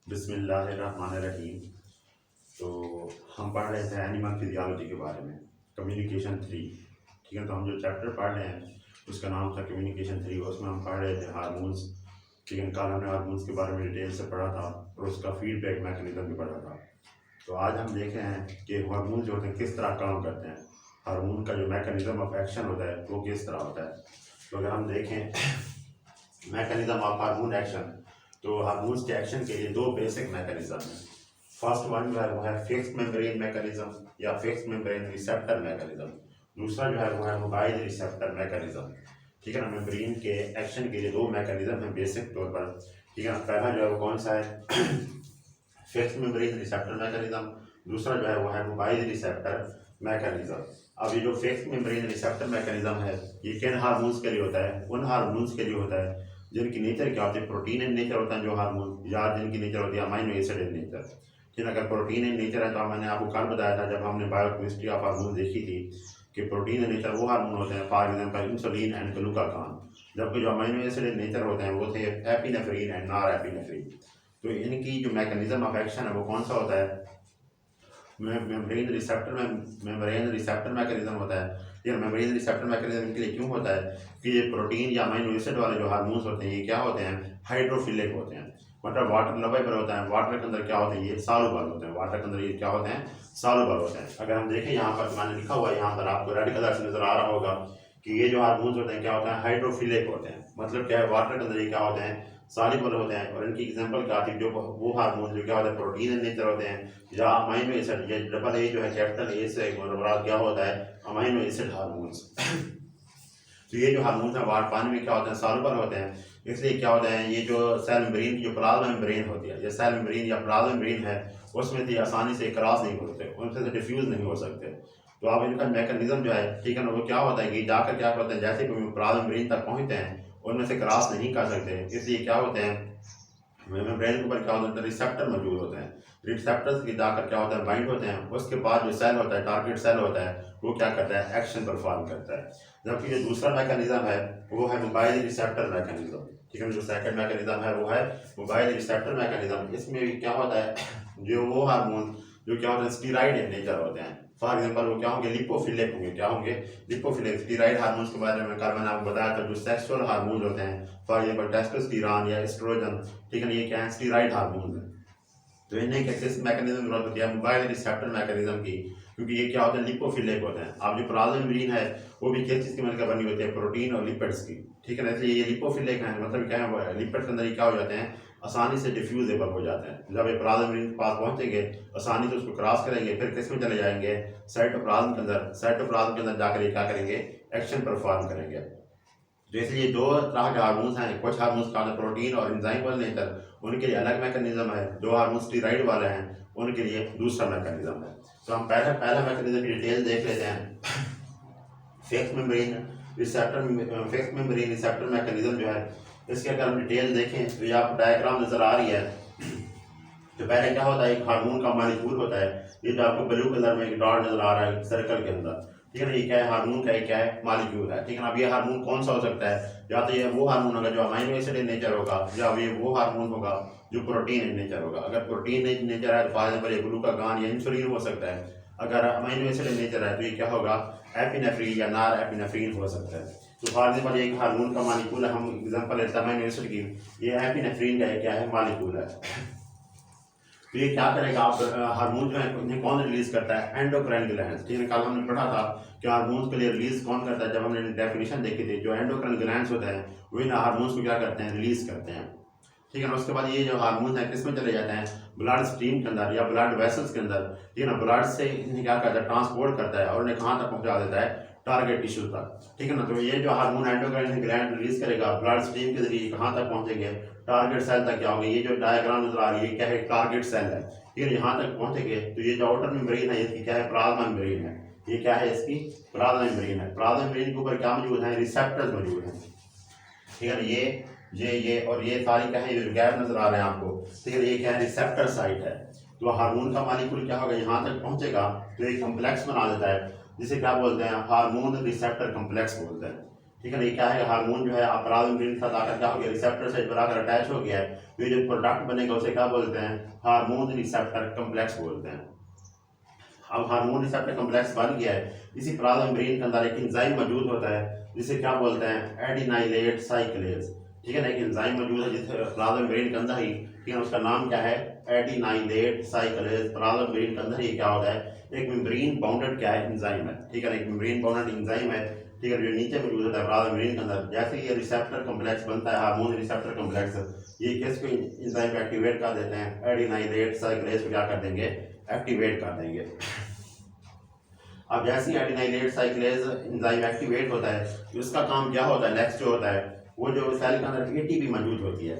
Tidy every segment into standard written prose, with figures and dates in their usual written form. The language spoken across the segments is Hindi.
बिस्मिल्लाहिर्रहमानिर्रहीम। तो हम पढ़ रहे थे एनिमल फिजियोलॉजी के बारे में, कम्युनिकेशन 3। ठीक है, तो हम जो चैप्टर पढ़ रहे हैं उसका नाम था कम्युनिकेशन 3। उसमें हम पढ़ रहे थे हार्मोन्स। ठीक है, कल हमने हार्मोन्स के बारे में डिटेल से पढ़ा था और उसका फीडबैक मैकेनिज्म भी पढ़ा था। तो आज हम देख रहे हैं कि हार्मोन जो होते हैं किस तरह काम करते हैं, हार्मोन का जो मैकेनिज्म ऑफ एक्शन होता है वो किस तरह होता है। तो अगर हम देखें मैकेनिज्म ऑफ हार्मोन एक्शन, तो हार्मोन्स के एक्शन के लिए दो बेसिक मैकेनिज्म हैं। फर्स्ट वन जो है वो है फिक्स्ड मेम्ब्रेन मैकेनिज्म या फिक्स्ड मेम्ब्रेन रिसेप्टर मैकेनिज्म। दूसरा जो है वो है मोबाइल रिसेप्टर मैकेनिज्म। ठीक है ना, मेम्ब्रेन के एक्शन के लिए दो मैकेनिज्म हैं बेसिक तौर पर। ठीक है ना, पहला जो है वो कौन सा है फिक्स्ड मेम्ब्रेन रिसेप्टर मैकेनिज्म, दूसरा जो है वो है मोबाइल रिसेप्टर मैकेनिज्म। अब ये जो फिक्स्ड मेम्ब्रेन रिसेप्टर मैकेनिज्म है ये किन हार्मोन्स के लिए होता है? उन हार्मोन्स के लिए होता है जिनकी नेचर क्या होती है, प्रोटीन इन नेचर होता है जो हार्मोन, या जिनकी नेचर होती है अमाइनो एसिड इन नेचर। ठीक है, अगर प्रोटीन इन नेचर है तो मैंने आपको कल बताया था जब हमने बायोकेमिस्ट्री ऑफ हार्मोन देखी थी कि प्रोटीन इन नेचर वो हार्मोन होते हैं, for example insulin and glucagon. जबकि जो अमाइनो एसिड इन नेचर होते हैं वो थे एपिनेफ्रिन एंड नॉर एपिनेफ्रिन। तो इनकी जो मैकेनिज्म ऑफ एक्शन है वो कौन सा होता है? मेम्ब्रेन रिसेप्टर मैकेनिज्म होता है। ये मेम्ब्रेन रिसेप्टर मैकेनिज्म के लिए क्यों होता है कि ये प्रोटीन या अमाइनो एसिड वाले जो हार्मोन्स होते हैं ये क्या होते हैं, हाइड्रोफिलिक होते हैं, मतलब वाटर लवेबल होता है। वाटर के अंदर क्या होते हैं, ये सॉल्युबल होते हैं। वाटर के अंदर ये क्या होते हैं, सॉल्युबल होते हैं। अगर हम देखें यहाँ पर मैंने लिखा हुआ है, यहाँ पर आपको रेड कलर से नजर आ रहा होगा कि ये जो हार्मोन्स होते हैं क्या होते हैं, हाइड्रोफिलिक होते हैं। मतलब क्या है, वाटर के अंदर ये क्या होते हैं, सॉल्युबल होते हैं। और इनकी एग्जांपल क्या आती है, जो वो हार्मोन जो क्या होते हैं प्रोटीन इन नेचर होते हैं या अमाइनो एसिड, ये डबल ए जो है कैपिटल ए से मुराद क्या होता है, अमाइनो एसिड हार्मोन्स। तो ये जो हार्मोन्स हैं वाटर पानी में क्या होते हैं, सॉल्युबल होते हैं। इसलिए क्या होता है, ये जो सेल मेम्ब्रेन की जो प्लाज्मा मेम्ब्रेन होती है, ये सेल मेम्ब्रेन या प्लाज्मा मेम्ब्रेन है उसमें से आसानी से क्रॉस नहीं होते, उनसे से डिफ्यूज नहीं हो सकते। तो अब इनका मैकेनिज्म जो है, ठीक है ना, वो क्या होता है कि जाकर क्या करते हैं, जैसे कि प्लाज्मा मेम्ब्रेन तक पहुंचते हैं उनमें से क्रॉस नहीं कर सकते। इसलिए क्या होते हैं, मेम्ब्रेन के ऊपर क्या होता है, रिसेप्टर मौजूद होते हैं। रिसेप्टर्स के जाकर क्या होता है, बाइंड होते हैं। उसके बाद जो सेल होता है, टारगेट सेल होता है, वो क्या करता है, एक्शन परफॉर्म करता है। जबकि जो दूसरा मैकेनिज्म है वो है मोबाइल रिसेप्टर मैकेनिज्म। ठीक है, जो सेकंड मैकेनिज्म है वो है मोबाइल रिसेप्टर मैकेनिज्म। इसमें भी क्या होता है, जो वो हार्मोन जो क्या होते हैं स्टीराइड इन नेचर होते हैं। फॉर एग्जांपल वो क्या होंगे, लिपोफिलिक होंगे। क्या होंगे, लिपोफिलिक। स्टीराइड हार्मोन्स के बारे में कल मैंने आपको बताया था, जो सेक्सुअल हार्मोन होते हैं, फॉर एग्जांपल टेस्टोस्टेरोन या एस्ट्रोजन। ठीक है ना, ये क्या है, स्टीराइड हार्मोन है। तो इन्हें किस मैकेनिज्म की जरूरत होती है, मोबाइल रिसेप्टर मैकेनिज्म की, क्योंकि ये क्या होते हैं, लिपोफिलिक होते हैं। अब जो प्लाज्मा मेम्ब्रेन है वो भी किस चीज़ की मिलकर बनी होती है, प्रोटीन और लिपिड्स की। ठीक है ना, इसलिए ये लिपोफिलिक है, मतलब क्या है, लिपिड्स के अंदर ये क्या हो जाते हैं, आसानी से डिफ्यूजेबल हो जाते हैं। जब ये प्लाज्मा मेम्ब्रेन के पास पहुंचेंगे आसानी से उसको क्रॉस करेंगे, फिर किस में चले जाएंगे, साइटोप्लाज्म के अंदर। साइटोप्लाज्म के अंदर जाकर ये क्या करेंगे, एक्शन परफॉर्म करेंगे। तो इसलिए दो तरह के हार्मोन्स हैं, कुछ हार्मोन्स का प्रोटीन और एंजाइम वाले नेचर, उनके लिए अलग मैकेनिज्म है। जो हार्मोन स्टीराइड वाले हैं उनके लिए दूसरा मैकेनिज्म है। तो हम पहला पहला मैकेनिज्म की डिटेल देख लेते हैं। फिक्स्ड मेम्ब्रेन रिसेप्टर मैकेनिज्म जो है, इसके अगर हम डिटेल देखें तो ये आपको डायग्राम नजर आ रही है। तो पहले क्या होता है, एक हार्मोन का मॉलिक्यूल होता है, ये जो आपको ब्लू कलर में एक डॉट नजर आ रहा है सर्कल के अंदर। ठीक है ना, ये क्या है, हार्मोन का क्या है, मॉलिक्यूल है। ठीक है ना, अब ये हार्मोन कौन सा हो सकता है, या तो ये वो हार्मोन होगा जो अमाइनो एसिड इन नेचर होगा, या ये वो हार्मोन होगा जो प्रोटीन इन नेचर होगा। अगर प्रोटीन इन नेचर है तो फॉर एग्जांपल ये ग्लूकागॉन या इंसुलिन हो सकता है। अगर अमाइनो एसिड इन नेचर है तो ये क्या होगा, एपिनेफ्रिन या नॉर एपिनेफ्रिन हो सकता है। तो फॉर एग्जांपल एक हार्मोन का मॉलिक्यूल है, हम एग्जांपल लेते हैं अमाइनो एसिड की, ये एपिनेफ्रिन का क्या है, मॉलिक्यूल है। तो ये क्या करेगा, आप हार्मोन जो है इन्हें कौन रिलीज करता है, एंडोक्राइन ग्लैंड्स। ठीक है, कल हमने पढ़ा था कि हार्मोन्स के लिए रिलीज कौन करता है, जब हमने डेफिनेशन देखी थी, जो एंडोक्राइन ग्लैंड्स होता है वो इन हार्मोन्स को क्या करते हैं, रिलीज करते हैं। ठीक है ना, उसके बाद ये जो हार्मोन है किस में चले जाते हैं, ब्लड स्ट्रीम के अंदर या ब्लड वेसल्स के अंदर। ठीक है ना, ब्लड से इन्हें क्या करता है, ट्रांसपोर्ट करता है और उन्हें कहाँ तक पहुँचा देता है, टारगेट टिश्यू तक। ठीक है ना, तो ये जो हार्मोन एंडोक्राइन ग्लैंड रिलीज करेगा ब्लड स्ट्रीम के जरिए कहाँ तक पहुँचेंगे, टारगेट सेल तक क्या होंगे। ये जो डायग्राम नजर आ रही है क्या है, टारगेट सेल है। ठीक है, यहाँ तक पहुँचेंगे तो ये जो आउटर मेम्ब्रेन है इसकी क्या है, प्लाज्मा मेम्ब्रेन है। ये क्या है, इसकी प्लाज्मा मेम्ब्रेन है। प्लाज्मा मेम्ब्रेन के ऊपर क्या मौजूद है, रिसेप्टर्स मौजूद हैं। ठीक है ना, ये और ये सारी क्या है, ये गैप नजर आ रहे हैं आपको। ठीक है, ये क्या है, रिसेप्टर साइट है। तो हार्मोन का मॉलिक्यूल क्या होगा, यहाँ तक पहुंचेगा तो एक कम्प्लेक्स बना देता है जिसे क्या बोलते हैं, हार्मोन रिसेप्टर कम्प्लेक्स बोलते हैं। ठीक है ना, ये क्या है, हार्मोन जो है प्लाज्मा मेम्ब्रेन के साथ आकर क्या हो गया, रिसेप्टर साइट पर आकर अटैच हो गया है। ये जो प्रोडक्ट बनेगा उसे क्या बोलते हैं, हार्मोन रिसेप्टर कम्प्लेक्स बोलते हैं। अब हार्मोन रिसेप्टर कम्प्लेक्स बन गया है, इसी प्लाज्मा मेम्ब्रेन के अंदर एक एंजाइम मौजूद होता है जिसे क्या बोलते हैं, एडिनाइलेट साइक्लेज। ठीक है ना, एक एंजाइम मौजूद है जिसे प्लाज्मा मेम्ब्रेन के अंदर ही, ठीक है, उसका नाम क्या है, एडिनाइलेट साइक्लेज। प्लाज्मा मेम्ब्रेन के अंदर ही क्या होता है, एक मेम्ब्रेन बाउंडेड क्या है, एंजाइम है। ठीक है ना, एक मेम्ब्रेन बाउंडेड एंजाइम है, ठीक है, जो नीचे मौजूद होता है प्लाज्मा मेम्ब्रेन के अंदर। जैसे ये रिसेप्टर कम्प्लेक्स बनता है, हार्मोन रिसेप्टर कम्प्लेक्स, ये किसको एंजाइम को एक्टिवेट कर देते हैं, एडिनाइलेट साइक्लेज को क्या कर देंगे, एक्टिवेट कर देंगे। अब जैसे ही एडिनाइलेट साइक्लेज एंजाइम एक्टिवेट होता है तो उसका काम क्या होता है, नेक्स्ट जो होता है वो जो सेल के अंदर एटीपी मौजूद होती है।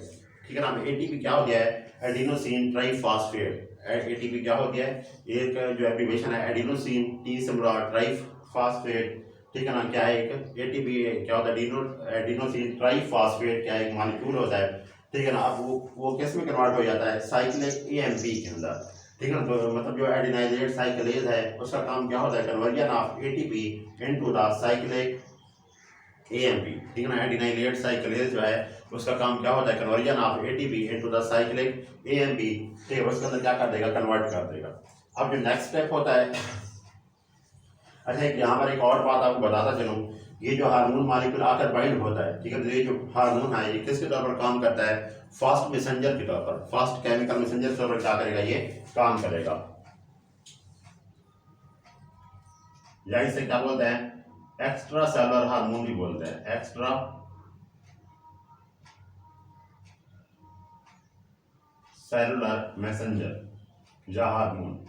ठीक है ना, एटीपी क्या होती है, एडिनोसिन ट्राइफॉस्फेट। एटीपी क्या होती है, एक जो एब्रीविएशन है एडिनोसिन टी से मुराद ट्राइफॉस्फेट। ठीक है ना, क्या है एक एटीपी क्या होता है, एडिनोसिन ट्राइफॉस्फेट क्या है, एक मॉलिक्यूल होता है। ठीक है ना, अब वो किस में कन्वर्ट हो जाता है, साइक्लिक एएमपी के अंदर। ठीक है ना, तो मतलब जो एडिनाइलेट साइक्लेज है उसका काम क्या होता है, conversion of ATP into the cyclic AMP. ठीक है ना, एडिनाइलेट साइक्लेज जो है उसका काम क्या होता है, conversion of ATP into the cyclic AMP. ठीक है, उसके अंदर क्या कर देगा, कन्वर्ट कर देगा। अब जो नेक्स्ट स्टेप होता है, अच्छा एक यहाँ पर एक और बात आपको बताता चलूँ, ये जो हार्मोन मॉलिक्यूल आकर बाइंड होता है, ठीक है, तो ये जो हार्मोन है ये किसके तौर पर काम करता है, फास्ट मैसेंजर के तौर पर, फास्ट केमिकल मैसेंजर के तौर पर क्या करेगा, ये काम करेगा। या इसे क्या बोलते हैं, एक्स्ट्रा सेलुलर हार्मोन भी बोलते हैं, एक्स्ट्रा सेलुलर मैसेंजर या हार्मोन।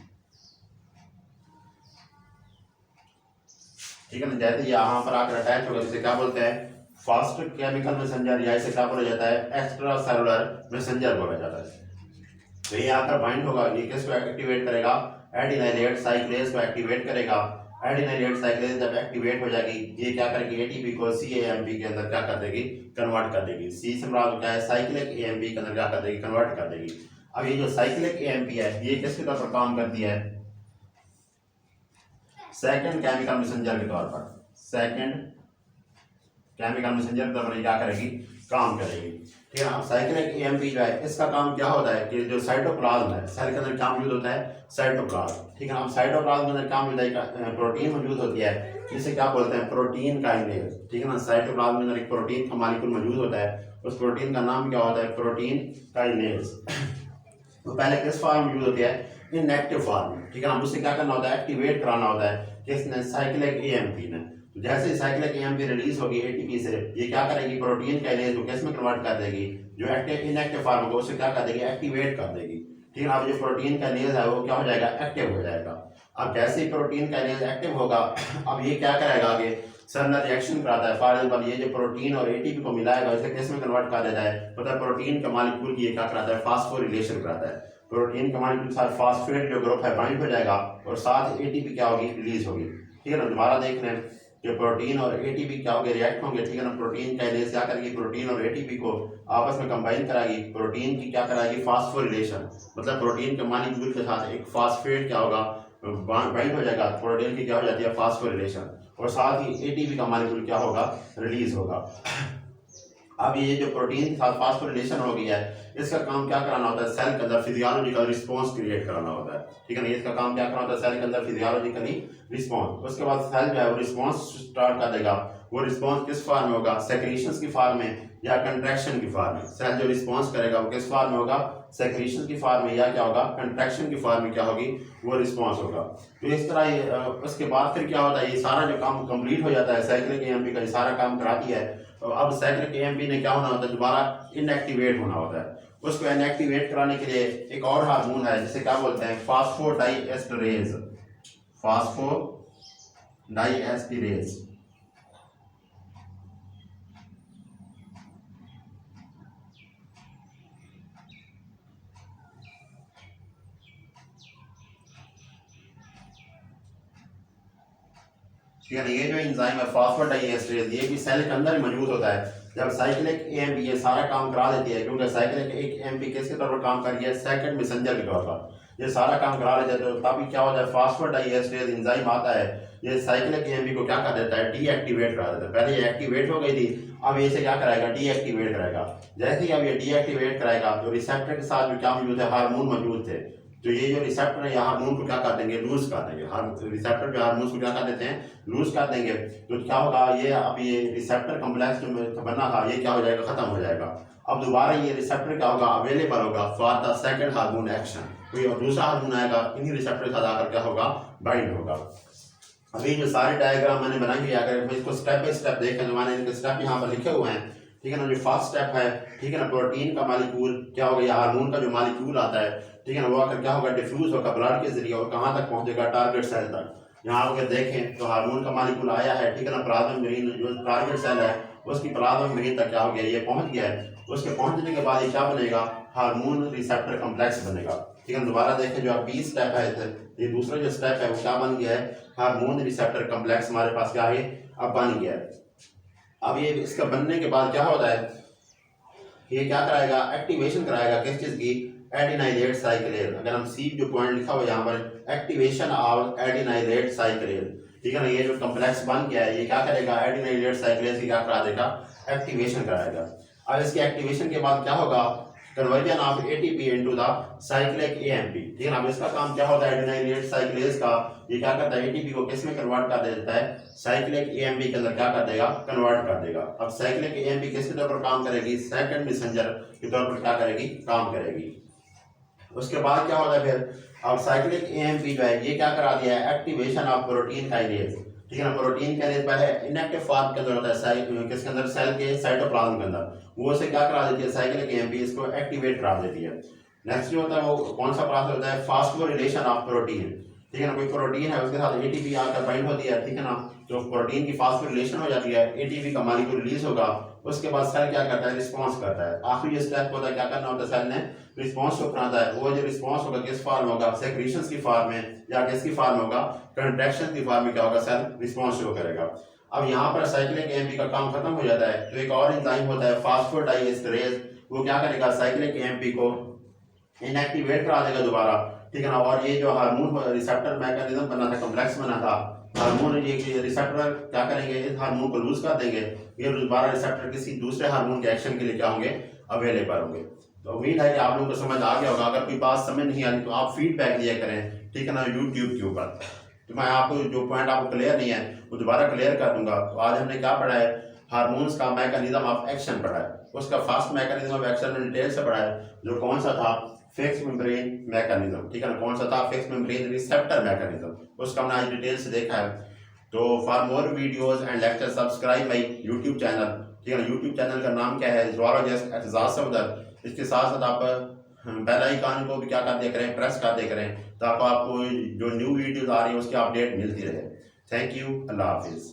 ठीक है ना, जैसे यहाँ पर आकर अटैच होगा इसे क्या बोलते हैं, फास्ट केमिकल मैसेंजर, या इसे क्या बोला जाता है, एक्स्ट्रा सेलुलर मैसेंजर बोला जाता है। तो ये आकर बाइंड होगा, ये किसको एक्टिवेट करेगा, एडिनाइलेट साइक्लेज को एक्टिवेट करेगा। एडिनाइलेट साइक्लेज जब एक्टिवेट हो जाएगी ये क्या करेगी, एटीपी को सीएएमपी के अंदर क्या कर देगी, कन्वर्ट कर देगी। सी से मुराद क्या है, साइक्लिक एएमपी के अंदर क्या कर देगी, कन्वर्ट कर देगी। अब ये जो साइक्लिक एएमपी है ये किसके तौर पर काम करती है, सेकंड केमिकल मैसेंजर के तौर पर, सेकंड केमिकल मैसेंजर के तौर पर क्या करेगी, काम करेगी। ठीक है, अब साइक्लिक एएमपी जो है इसका काम क्या होता है कि जो साइटोप्लाज्म है, सेल के अंदर क्या मौजूद होता है, साइटोप्लाज्म। ठीक है, अब साइटोप्लाज्म के अंदर क्या मौजूद है, प्रोटीन मौजूद होती है जिसे क्या बोलते हैं, प्रोटीन काइनेज। ठीक है ना, साइटोप्लाज्म के अंदर एक प्रोटीन का मॉलिक्यूल मौजूद होता है, उस प्रोटीन का नाम क्या होता है, प्रोटीन काइनेज। तो पहले किस फॉर्म में मौजूद होती है, इनएक्टिव फॉर्म में। ठीक है ना, उससे क्या करना होता है, एक्टिवेट कराना होता है, किसने, साइक्लिक एएमपी ने। तो जैसे साइक्लिक एएमपी रिलीज होगी एटीपी से, ये क्या करेगी, प्रोटीन काइनेज को किस में कन्वर्ट कर देगी, जो एक्टिव इनएक्टिव फॉर्म होगा उसे क्या कर देगी, एक्टिवेट कर देगी। ठीक है, अब जो प्रोटीन काइनेज है वो क्या हो जाएगा, एक्टिव हो जाएगा। अब जैसे ही प्रोटीन काइनेज एक्टिव होगा, अब ये क्या करेगा, आगे सेलुलर रिएक्शन कराता है। फॉर एग्जाम्पल ये जो प्रोटीन और एटीपी को मिलाएगा इसे किस में कन्वर्ट कर देता है, मतलब प्रोटीन का मॉलिक्यूल ये क्या कराता है, फास्फोरिलेशन कराता है। प्रोटीन का मॉलिक्यूल साथ फास्फेट जो ग्रुप है बाइंड हो जाएगा और साथ एटीपी क्या होगी, रिलीज होगी। ठीक है ना, दोबारा देख रहे हैं कि प्रोटीन और एटीपी क्या होंगे, रिएक्ट होंगे। ठीक है ना, प्रोटीन काइनेज क्या करेगी, प्रोटीन और एटीपी को आपस में कंबाइन कराएगी। प्रोटीन की क्या कराएगी, फास्फोरिलेशन, मतलब प्रोटीन के मॉलिक्यूल के साथ एक फास्फेट क्या होगा, बाइंड हो जाएगा। प्रोटीन की क्या हो जाती है, फास्फोरिलेशन, और साथ ही एटीपी का मॉलिक्यूल क्या होगा, रिलीज होगा। अब ये जो प्रोटीन के साथ फास्फोरिलेशन हो गया है इसका काम क्या कराना होता है, सेल के अंदर फिजियोलॉजिकल रिस्पांस क्रिएट कराना होता है। ठीक है ना, इसका काम क्या कराना होता है, सेल के अंदर फिजियोलॉजिकली रिस्पांस। उसके बाद सेल जो है वो रिस्पांस स्टार्ट कर देगा। वो रिस्पांस किस फॉर्म में होगा, सेक्रीशंस की फॉर्म में या कंट्रैक्शन की फॉर्म में। सेल जो रिस्पांस करेगा वो किस फॉर्म में होगा, सेक्रीशन की फॉर्म में, या क्या होगा, कंट्रैक्शन की फॉर्म में क्या होगी, वो रिस्पांस होगा। तो इस तरह ये उसके बाद फिर क्या होता है, ये सारा जो काम कंप्लीट हो जाता है, साइक्लिक एएमपी का ये सारा काम कराती है। तो अब साइक्लिक एएमपी ने क्या होना होता है, दोबारा इनएक्टिवेट होना होता है। उसको इनएक्टिवेट कराने के लिए एक और हार्मोन है जिसे क्या बोलते हैं, फास्फोडाइएस्टरेज, फास्फोडाइएस्टरेज। ठीक है, ये जो एंजाइम है फास्फोडाइएस्टरेज ये भी सेल के अंदर ही मौजूद होता है। जब साइक्लिक एएमपी ये सारा काम करा देती है, क्योंकि साइक्लिक एक एएमपी किसके तौर पर काम कर रही है, सेकंड मैसेंजर के तौर पर। ये सारा काम करा लेते हैं तो तभी क्या होता है, फास्फोडाइएस्टेरेज एंजाइम आता है, ये साइक्लिक एएमपी को क्या कर देता है, डीएक्टिवेट करा देता है। पहले ये एक्टिवेट हो गई थी, अब ये इसे क्या कराएगा, डीएक्टिवेट कराएगा। जैसे ही अब ये डीएक्टिवेट कराएगा तो रिसेप्टर के साथ जो क्या मौजूद है, हार्मोन मौजूद थे, तो ये जो रिसेप्टर है, ये हार्मोन को क्या कर देंगे, लूज कर देंगे। रिसेप्टर जो हार्मोन को क्या कर देते हैं, लूज कर देंगे। तो क्या होगा, ये अब ये रिसेप्टर कॉम्प्लेक्स जो बना था, ये क्या हो जाएगा, खत्म हो जाएगा। अब दोबारा ये रिसेप्टर क्या होगा, अवेलेबल होगा for the second hormone action. कोई और दूसरा हार्मोन आएगा, इन्हीं रिसेप्टर के साथ आकर क्या होगा, बाइंड होगा। अभी जो सारे डायग्राम मैंने बनाई हुई है, अगर इसको स्टेप बाय स्टेप देखें तो मैंने इनके स्टेप यहाँ पर लिखे हुए हैं, ठीक है ना। जो फर्स्ट स्टेप है, ठीक है ना, प्रोटीन का मालिक्यूल क्या होगा, या हार्मोन का जो मालिक्यूल आता है, ठीक है ना, वो आकर क्या होगा, डिफ्यूज होगा ब्लड के जरिए और कहाँ तक पहुंचेगा, टारगेट सेल तक। यहाँ अगर देखें तो हार्मोन का मालिक्यूल आया है, ठीक है ना, प्लाज्मा मेम्ब्रेन जो टारगेट सेल है उसकी प्लाज्मा मेम्ब्रेन तक क्या हो गया, ये पहुंच गया है। उसके पहुंचने के बाद ये क्या बनेगा, हार्मोन रिसेप्टर कॉम्प्लेक्स बनेगा, ठीक है। दोबारा देखें, जो बी स्टेप है, ये दूसरा जो स्टेप है वो क्या बन गया है, हार्मोन रिसेप्टर कॉम्प्लेक्स हमारे पास क्या है, अब बन गया है। अब ये इसका बनने के बाद क्या होता है, ये क्या कराएगा, एक्टिवेशन कराएगा किस चीज की, एडिनाइलेट साइक्लेज। अगर हम सी जो पॉइंट लिखा हुआ है यहाँ पर, एक्टिवेशन ऑफ एडिनाइलेट साइक्लेज, ठीक है ना। ये जो कॉम्प्लेक्स बन गया है, ये क्या करेगा, एडिनाइलेट साइक्लेज की क्या करा देगा, एक्टिवेशन कराएगा। अब इसके एक्टिवेशन के बाद क्या होगा, conversion of ATP into the cyclic AMP, ठीक है ना। अब इसका काम क्या होता है, एडिनाइलेट साइक्लेज का, ये क्या करता है, एटीपी को किस में कन्वर्ट कर देता है, साइक्लिक एएमपी के अंदर क्या कर देगा, कन्वर्ट कर देगा। अब साइक्लिक एएमपी किसके तौर पर काम करेगी, सेकंड मैसेंजर के तौर पर क्या करेगी, काम करेगी। उसके बाद क्या होता है फिर, अब साइक्लिक एएमपी जो है, ये क्या करा दिया है, एक्टिवेशन ऑफ प्रोटीन काइनेज, ठीक है ना। प्रोटीन काइनेज पहले इनएक्टिव फॉर्म के अंदर होता है, किसके अंदर, सेल के साइटोप्लाज्म के अंदर, वो से क्या करा देती है, साइक्लिक एएमपी इसको एक्टिवेट करा देती है। नेक्स्ट जो होता है वो कौन सा प्रोसेस होता है, फास्फोरिलेशन ऑफ प्रोटीन, ठीक है ना। कोई प्रोटीन है उसके साथ एटीपी आकर बाइंड होती है, ठीक है ना, तो प्रोटीन की फास्फोरिलेशन हो जाती है, एटीपी का मॉलिक्यूल रिलीज होगा। उसके बाद सेल क्या करता है, रिस्पांस करता है। आखिरी स्टेप होता है, क्या करना होता है, सेल ने रिस्पांस को अपनाता है। वो जो रिस्पांस होगा किस फॉर्म होगा, सेक्रीशंस की फॉर्म में, या किसकी फॉर्म होगा, कंट्रैक्शन की फॉर्म में क्या होगा, सेल रिस्पांस शो करेगा। अब यहाँ पर साइक्लिक एएमपी का काम खत्म हो जाता है, तो एक और एंजाइम होता है फास्फोडाइएस्टरेज, वो क्या करेगा, साइक्लिक एएमपी को इनएक्टिवेट करा देगा दोबारा, ठीक है ना। और ये जो हार्मोन रिसेप्टर मैकेनिज्म बना था, कॉम्प्लेक्स बना था, हार्मोन ये रिसेप्टर क्या करेंगे, इस हार्मोन को लूज कर देंगे, ये दोबारा रिसेप्टर किसी दूसरे हार्मोन के एक्शन के लिए क्या होंगे, अवेलेबल होंगे। तो उम्मीद है कि आप लोगों को समझ आ गया होगा। अगर कोई बात समझ नहीं आ रही तो आप फीडबैक दिया करें, ठीक है ना, यूट्यूब के ऊपर। तो मैं आपको जो पॉइंट आपको क्लियर नहीं है वो दोबारा क्लियर कर दूंगा। तो आज हमने क्या पढ़ा है, हार्मोन्स का मैकेनिज्म ऑफ एक्शन पढ़ा है, उसका फर्स्ट मैकेनिज्म ऑफ एक्शन में डिटेल से पढ़ा है, जो कौन सा था, फिक्स मेम्ब्रेन मैकेनिज्म, ठीक है ना। कौन सा था, फिक्स मेम्ब्रेन रिसेप्टर मैकेनिज्म, उसका हमने आज डिटेल से देखा है। तो for more videos and lecture subscribe my YouTube channel, ठीक है ना। यूट्यूब चैनल का नाम क्या है, ज़ूलॉजिस्ट एतजाज़ सफदर। इसके साथ साथ आप बेल आइकन को भी क्या कर दिया करें, प्रेस कर दिया करें, ताकि आपको जो न्यू वीडियोस आ रही है उसकी अपडेट मिलती रहे। थैंक यू, अल्लाह हाफिज़।